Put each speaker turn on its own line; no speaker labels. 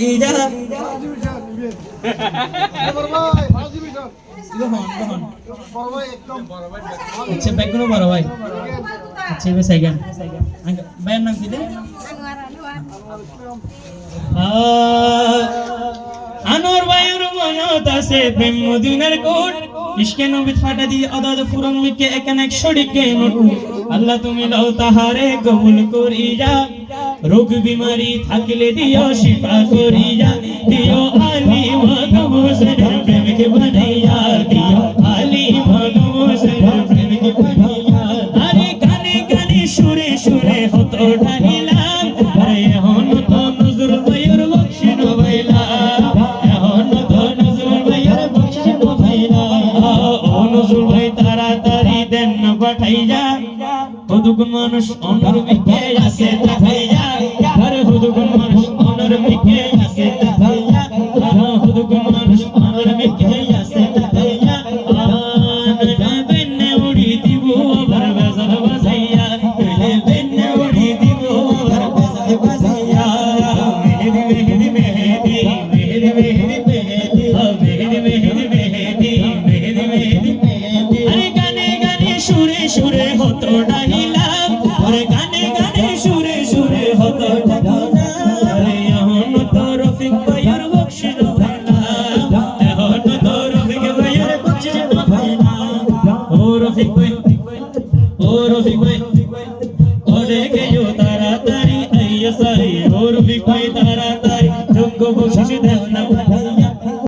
ইজা আচ্ছা ব্যাগ কোনো বড় ভাই আচ্ছা এবার সেকেন্ড ভাইয়ের নাম কি দেন আনোয়ার ভাইয়ের মনত আছে প্রেম মদিনার কোট ইশকে নবী ফাটা দিয়ে আদাদ ফুরন মিকে এখানে 100 টিকে নোট আল্লাহ তুমি লও তাহারে কবুল করিয়া রোগ বিমারি থাকলে দিও শিফা করিয়া দিও আলী মাধবসের প্রেমকে বানাইয়া দিও আলী মাধবসের প্রেমকে বানাইয়া আরে গানে গানে সুরে সুরে হতো ঢালিলাম আরে হন তো নজর ভাইয়ের বখশিন ভাইলা হন তো নজর ভাইয়ের বখশিন ভাইলা ও নজর ভাই তাড়াতাড়ি দেন পাঠাইয়া হুদুগুন মানুষ অনর মিকে আছে তাকাইয়া আরে হুদুগুন মানুষ অনর মিকে আছে তাকাইয়া হুদুগুন মানুষ অনর মিকে আছে তাকাইয়া আনা বেনে উড়ি দিব আবার বাজার বাজাইয়া বেনে উড়ি দিব আবার বাজার বাজাইয়া মেহেদি মেহেদি মেহেদি মেহেদি মেহেদি মেহেদি মেহেদি মেহেদি মেহেদি মেহেদি মেহেদি আরে গানে গানে সুরে সুরে হতো ডাহিলাম আরে গানে গানে